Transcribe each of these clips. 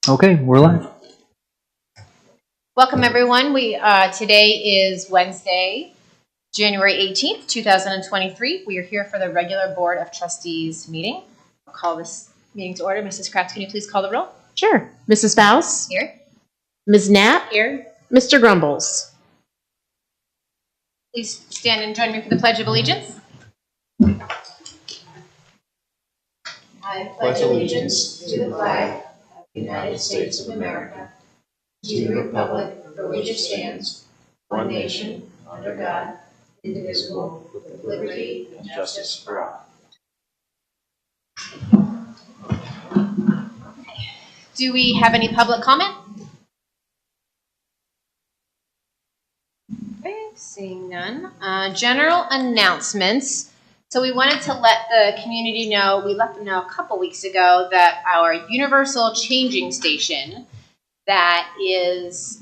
Okay, we're live. Welcome, everyone. Today is Wednesday, January 18th, 2023. We are here for the regular Board of Trustees meeting. I'll call this meeting to order. Mrs. Kratz, can you please call the roll? Sure. Mrs. Faust? Here. Ms. Knapp? Here. Mr. Grumbles? Please stand and join me for the Pledge of Allegiance. I pledge allegiance to the flag of the United States of America, to the republic for which it stands, one nation, under God, indivisible, with liberty and justice for all. Do we have any public comment? Okay, seeing none. General announcements. So we wanted to let the community know, we let them know a couple weeks ago that our universal changing station that is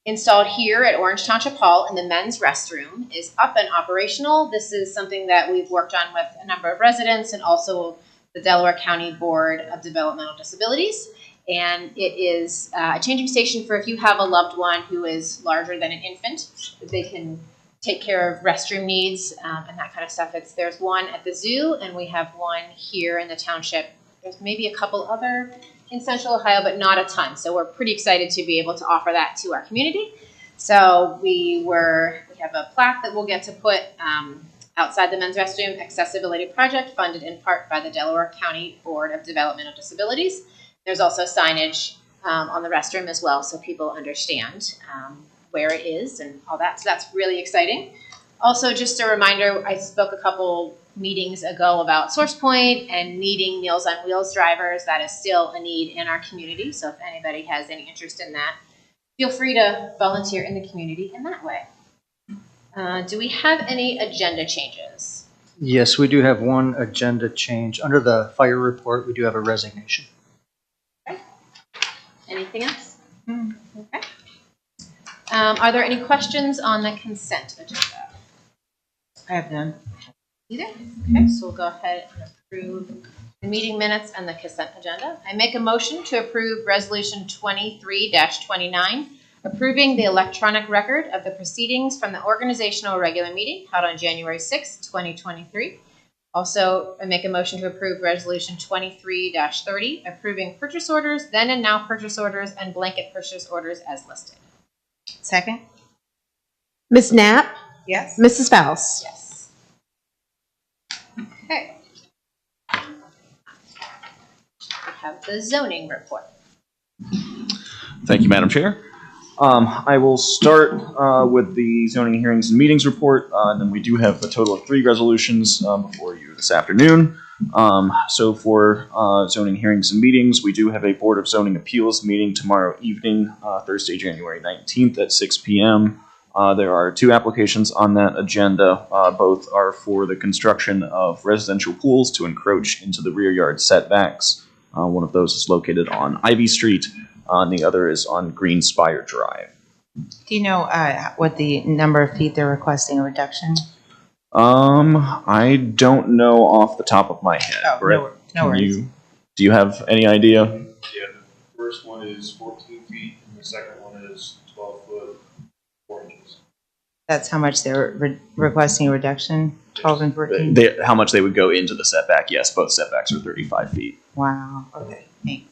installed here at Orange Township Hall in the men's restroom is up and operational. This is something that we've worked on with a number of residents and also the Delaware County Board of Developmental Disabilities. And it is a changing station for if you have a loved one who is larger than an infant, that they can take care of restroom needs and that kind of stuff. There's one at the zoo, and we have one here in the township. There's maybe a couple other in Central Ohio, but not a ton. So we're pretty excited to be able to offer that to our community. So we have a plaque that we'll get to put outside the men's restroom, accessibility project funded in part by the Delaware County Board of Developmental Disabilities. There's also signage on the restroom as well, so people understand where it is and all that. So that's really exciting. Also, just a reminder, I spoke a couple meetings ago about SourcePoint and needing Meals on Wheels drivers. That is still a need in our community. So if anybody has any interest in that, feel free to volunteer in the community in that way. Do we have any agenda changes? Yes, we do have one agenda change. Under the fire report, we do have a resignation. Okay. Anything else? Okay. Are there any questions on the consent agenda? I have none. Either? Okay, so we'll go ahead and approve the meeting minutes and the consent agenda. I make a motion to approve Resolution 23-29, approving the electronic record of the proceedings from the organizational regular meeting held on January 6, 2023. Also, I make a motion to approve Resolution 23-30, approving purchase orders, then and now purchase orders, and blanket purchase orders as listed. Second. Ms. Knapp? Yes. Mrs. Faust? Yes. Okay. We have the zoning report. Thank you, Madam Chair. I will start with the zoning hearings and meetings report, and then we do have a total of 3 resolutions before you this afternoon. So for zoning hearings and meetings, we do have a Board of Zoning Appeals meeting tomorrow evening, Thursday, January 19th at 6 p.m. There are 2 applications on that agenda. Both are for the construction of residential pools to encroach into the rear yard setbacks. One of those is located on Ivy Street, and the other is on Green Spire Drive. Do you know what the number of feet they're requesting a reduction? I don't know off the top of my head. Oh, Brett, no worries. Do you have any idea? Yeah, the first one is 14 feet, and the second one is 12 foot, 4 inches. That's how much they're requesting a reduction? 12 and 14? How much they would go into the setback? Yes, both setbacks are 35 feet. Wow. Okay. Thanks.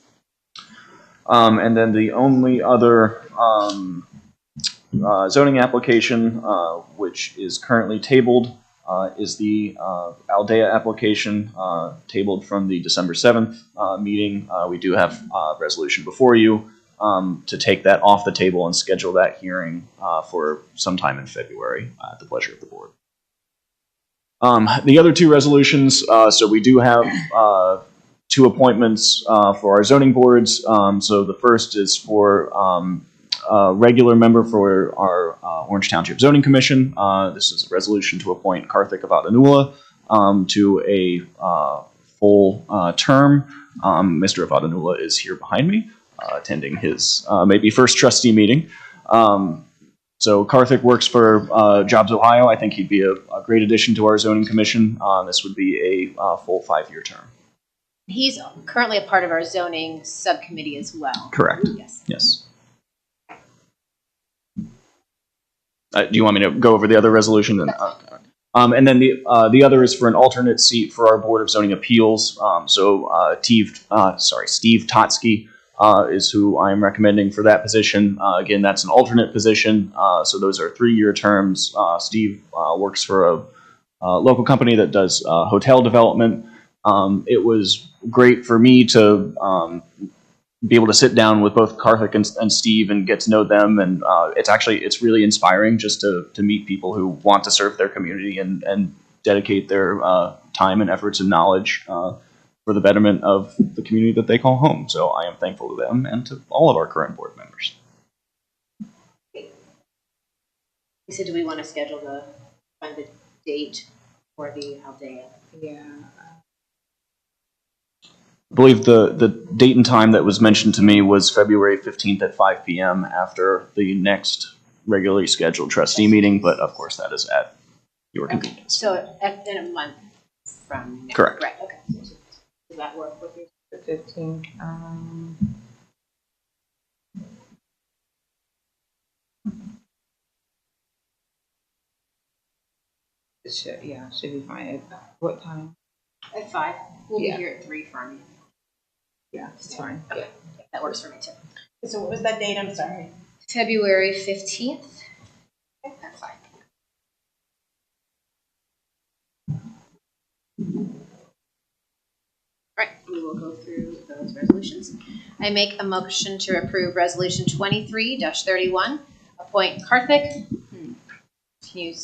And then the only other zoning application, which is currently tabled, is the Aldea application, tabled from the December 7th meeting. We do have a resolution before you to take that off the table and schedule that hearing for sometime in February at the pleasure of the board. The other 2 resolutions, so we do have 2 appointments for our zoning boards. So the first is for a regular member for our Orange Township Zoning Commission. This is a resolution to appoint Karthik Avadanula to a full term. Mr. Avadanula is here behind me, attending his maybe first trustee meeting. So Karthik works for Jobs Ohio. I think he'd be a great addition to our zoning commission. This would be a full 5-year term. He's currently a part of our zoning subcommittee as well. Correct. Yes. Yes. Do you want me to go over the other resolution? And then the other is for an alternate seat for our Board of Zoning Appeals. Steve Totsky is who I'm recommending for that position. Again, that's an alternate position. So those are 3-year terms. Steve works for a local company that does hotel development. It was great for me to be able to sit down with both Karthik and Steve and get to know them. And it's really inspiring just to meet people who want to serve their community and dedicate their time and efforts and knowledge for the betterment of the community that they call home. So I am thankful to them and to all of our current board members. So do we want to schedule find the date for the Aldea? Yeah. I believe the date and time that was mentioned to me was February 15th at 5 p.m. after the next regularly scheduled trustee meeting, but of course that is at your convenience. So in a month from now. Correct. Right, okay. Does that work with you? The 15th. Should be fine. At what time? At 5. We'll Yeah. be here at 3 from you. Yeah, it's fine. Okay. That works for me too. So what was that date? I'm sorry. February 15th at 5. Right, we will go through those resolutions. I make a motion to approve Resolution 23-31, appoint Karthik. Can you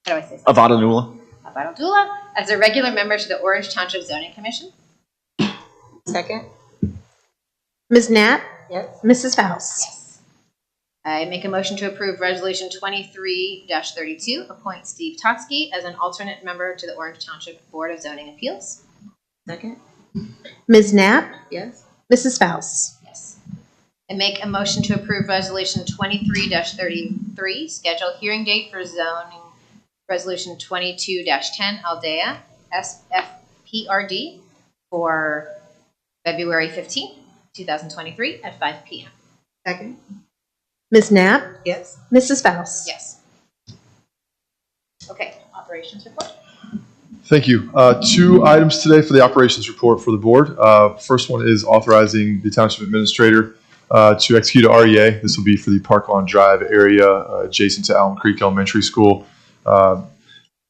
how do I say this? Avada Nula. Abadaldula as a regular member to the Orange Township Zoning Commission. Second? Ms. Knapp? Yes. Mrs. Faust? Yes. I make a motion to approve Resolution 23-32, appoint Steve Totsky as an alternate member to the Orange Township Board of Zoning Appeals. Second? Ms. Knapp? Yes. Mrs. Faust? Yes. I make a motion to approve Resolution 23-33, schedule hearing date for zoning Resolution 22-10, Aldea, SFPRD, for February 15th, 2023 at 5 p.m. Second? Ms. Knapp? Yes. Mrs. Faust? Yes. Okay, operations report. Thank you. 2 items today for the operations report for the board. First one is authorizing the township administrator to execute a REA. This will be for the Park Lawn Drive area adjacent to Allen Creek Elementary School.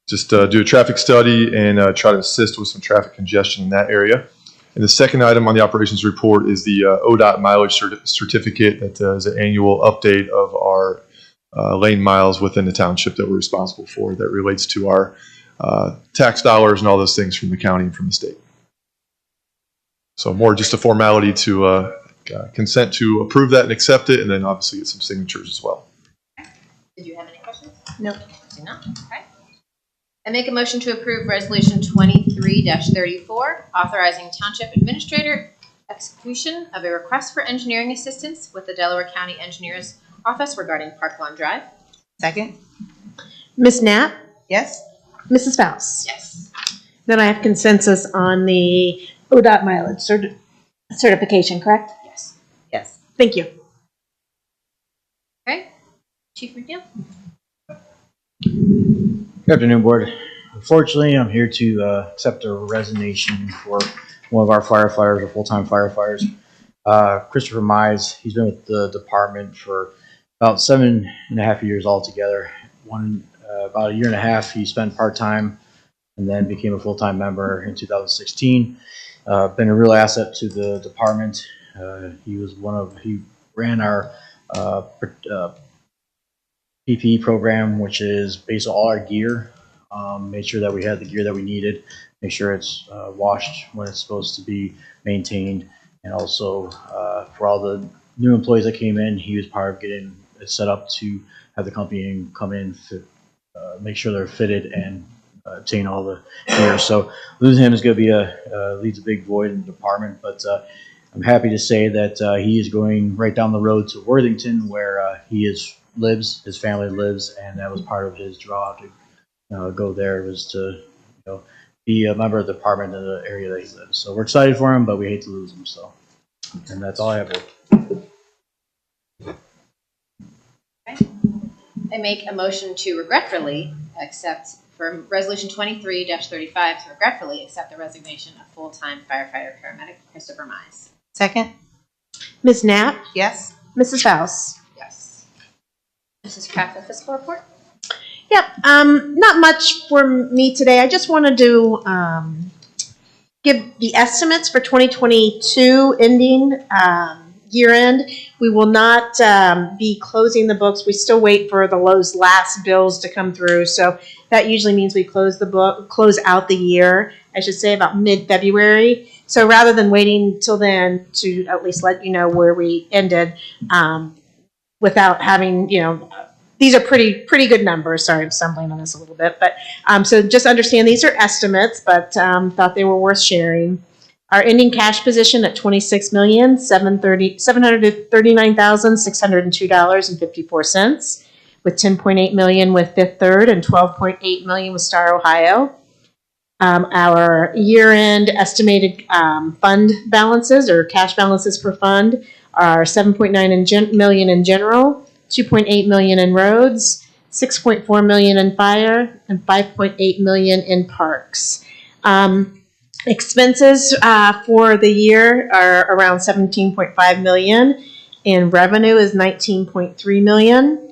Just do a traffic study and try to assist with some traffic congestion in that area. And the second item on the operations report is the ODOT mileage certificate that is an annual update of our lane miles within the township that we're responsible for that relates to our tax dollars and all those things from the county and from the state. So more just a formality to consent to approve that and accept it, and then obviously get some signatures as well. Did you have any questions? No. Do not? Okay. I make a motion to approve Resolution 23-34, authorizing Township Administrator execution of a request for engineering assistance with the Delaware County Engineers Office regarding Park Lawn Drive. Second? Ms. Knapp? Yes. Mrs. Faust? Yes. Then I have consensus on the ODOT mileage certification, correct? Yes. Yes. Thank you. Okay. Chief McNeil? Good afternoon, Board. Unfortunately, I'm here to accept a resignation for one of our firefighters, or full-time firefighters. Christopher Mize, he's been with the department for about 7.5 years altogether. About 1.5 years he spent part-time and then became a full-time member in 2016. Been a real asset to the department. He ran our PPE program, which is based on all our gear. Made sure that we had the gear that we needed, make sure it's washed when it's supposed to be maintained, and also for all the new employees that came in, he was part of getting it set up to have the company come in, make sure they're fitted and obtain all the gear. So losing him is going to be leaves a big void in the department, but I'm happy to say that he is going right down the road to Worthington, where his family lives, and that was part of his draw to go there, was to be a member of the department in the area that he lives. So we're excited for him, but we hate to lose him. So, and that's all I have. I make a motion to regretfully accept, for Resolution 23-35, to regretfully accept the resignation of full-time firefighter paramedic Christopher Mize. Second? Ms. Knapp? Yes. Mrs. Faust? Yes. Mrs. Kraft, the fiscal report? Yep, not much for me today. I just wanted to give the estimates for 2022 ending year end. We will not be closing the books. We still wait for those last bills to come through. So that usually means we close out the year, I should say, about mid-February. So rather than waiting till then to at least let you know where we ended, without having, these are pretty good numbers. Sorry, I'm stumbling on this a little bit, but so just understand these are estimates, but thought they were worth sharing. Our ending cash position at $26,739,602.54, with $10.8 million with Fifth Third and $12.8 million with Star Ohio. Our year-end estimated fund balances or cash balances per fund are $7.9 million in general, $2.8 million in roads, $6.4 million in fire, and $5.8 million in parks. Expenses for the year are around $17.5 million, and revenue is $19.3 million.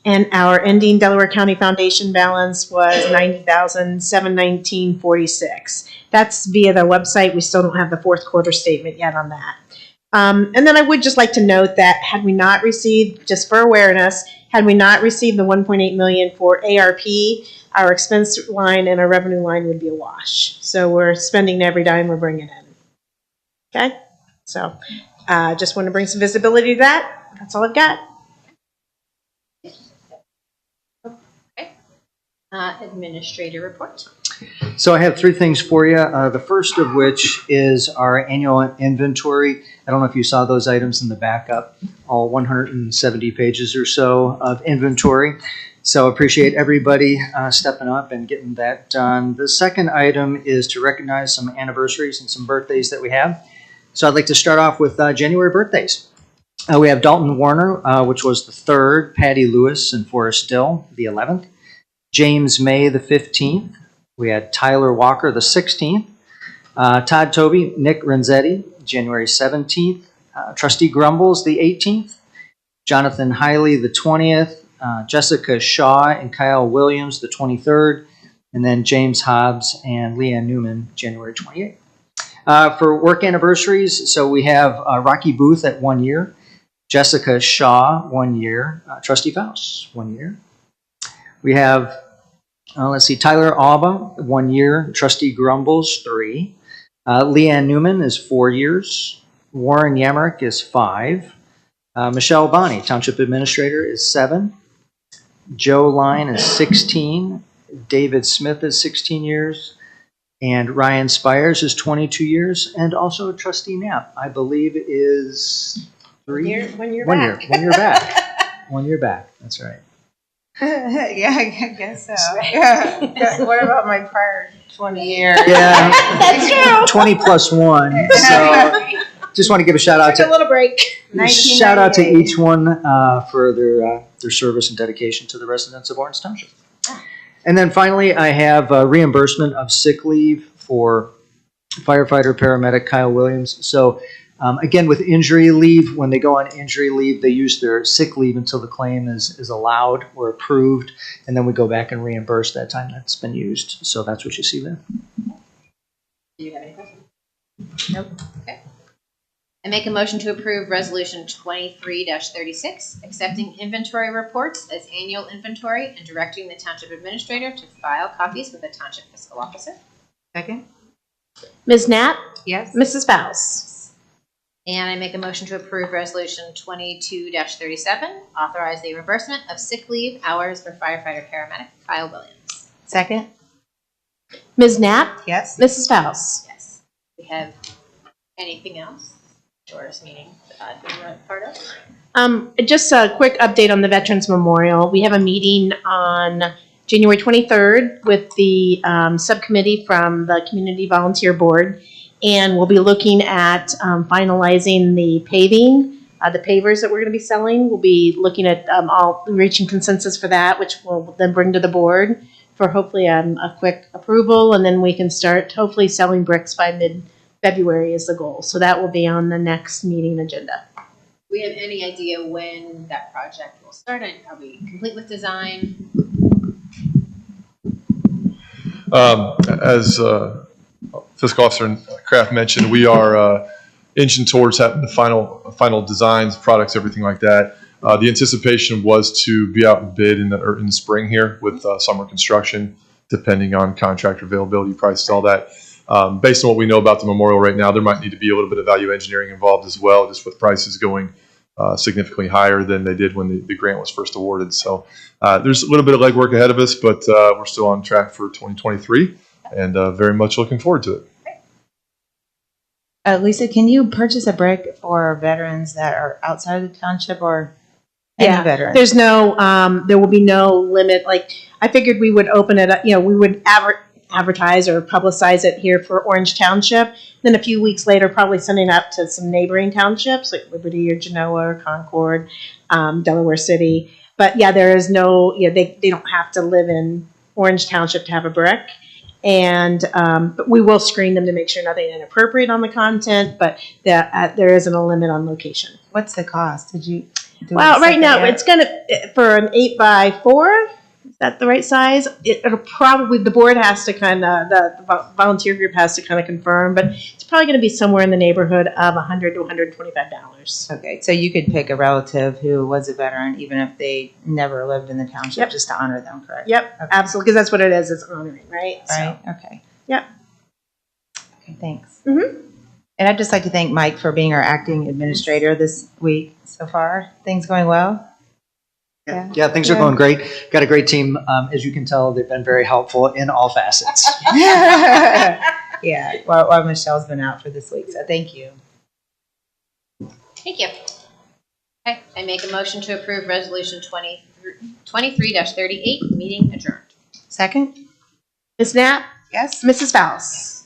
And our ending Delaware County Foundation balance was $90,719.46. That's via the website. We still don't have the fourth quarter statement yet on that. And then I would just like to note that had we not received, just for awareness, had we not received the $1.8 million for ARP, our expense line and our revenue line would be a wash. So we're spending every dime we're bringing in. Okay? So just want to bring some visibility to that. That's all I've got. Administrator report. So I have three things for you. The first of which is our annual inventory. I don't know if you saw those items in the backup, all 170 pages or so of inventory. So appreciate everybody stepping up and getting that done. The second item is to recognize some anniversaries and some birthdays that we have. So I'd like to start off with January birthdays. We have Dalton Warner, which was the 3rd, Patty Lewis and Forrest Dill, the 11th, James May, the 15th. We had Tyler Walker, the 16th, Todd Toby, Nick Renzetti, January 17th, Trustee Grumbles, the 18th, Jonathan Hiley, the 20th, Jessica Shaw and Kyle Williams, the 23rd, and then James Hobbs and Leanne Newman, January 28th. For work anniversaries, so we have Rocky Booth at 1 year, Jessica Shaw, 1 year, Trustee Faust, 1 year. We have, Tyler Alba, 1 year, Trustee Grumbles, 3. Leanne Newman is 4 years. Warren Yamrick is 5. Michelle Bonney, Township Administrator, is 7. Joe Line is 16. David Smith is 16 years. And Ryan Spires is 22 years. And also Trustee Knapp, I believe, is 3. 1 year One back. year. 1 year back. 1 year back. That's right. Yeah, I guess so. Yeah. What about my prior 20 years? Yeah. That's true. 20 plus 1. So just want to give a shout out Take a to little break. each one for their service and dedication to the residents of Orange Township. And then finally, I have reimbursement of sick leave for firefighter paramedic Kyle Williams. So again, with injury leave, when they go on injury leave, they use their sick leave until the claim is allowed or approved, and then we go back and reimburse that time that's been used. So that's what you see there. Do you have any questions? Nope. Okay. I make a motion to approve Resolution 23-36, accepting inventory reports as annual inventory and directing the Township Administrator to file copies with the Township Fiscal Officer. Second? Ms. Knapp? Yes. Mrs. Faust? And I make a motion to approve Resolution 22-37, authorize the reimbursement of sick leave hours for firefighter paramedic Kyle Williams. Second? Ms. Knapp? Yes. Mrs. Faust? Yes. We have anything else? Shortest meeting that I've been part of. Just a quick update on the Veterans Memorial. We have a meeting on January 23rd with the subcommittee from the Community Volunteer Board. And we'll be looking at finalizing the paving, the pavers that we're going to be selling. We'll be looking at all reaching consensus for that, which we'll then bring to the board for hopefully a quick approval. And then we can start hopefully selling bricks by mid-February is the goal. So that will be on the next meeting agenda. Do we have any idea when that project will start? Are we complete with design? As Fiscal Officer Kraft mentioned, we are inching towards having the final designs, products, everything like that. The anticipation was to be out in bid in the spring here with summer construction, depending on contractor availability, prices, all that. Based on what we know about the memorial right now, there might need to be a little bit of value engineering involved as well, just with prices going significantly higher than they did when the grant was first awarded. So there's a little bit of legwork ahead of us, but we're still on track for 2023 and very much looking forward to it. Lisa, can you purchase a brick for veterans that are outside of the township or any veteran? There's no, there will be no limit. Like, I figured we would open it up, we would advertise or publicize it here for Orange Township. Then a few weeks later, probably sending out to some neighboring townships like Liberty or Genoa or Concord, Delaware City. But yeah, there is no, they don't have to live in Orange Township to have a brick. And but we will screen them to make sure nothing inappropriate on the content, but there isn't a limit on location. What's the cost? Well, right now it's for an 8x4. Is that the right size? It'll probably, the board has to the volunteer group has to confirm, but it's probably going to be somewhere in the neighborhood of $100 to $125. Okay, so you could pick a relative who was a veteran, even if they never lived in the township, just to honor them, correct? Yep, Okay. absolutely, because that's what it is. It's honoring, right? Right. Okay. Yep. Okay. Thanks. Mhm. And I'd just like to thank Mike for being our acting administrator this week so far. Things going well. Yeah, things are going great. Got a great team. As you can tell, they've been very helpful in all facets. Yeah. While Michelle's been out for this week, so thank you. Thank you. Okay, I make a motion to approve resolution 23-38, meeting adjourned. Second. Ms. Knapp? Yes. Mrs. Faust?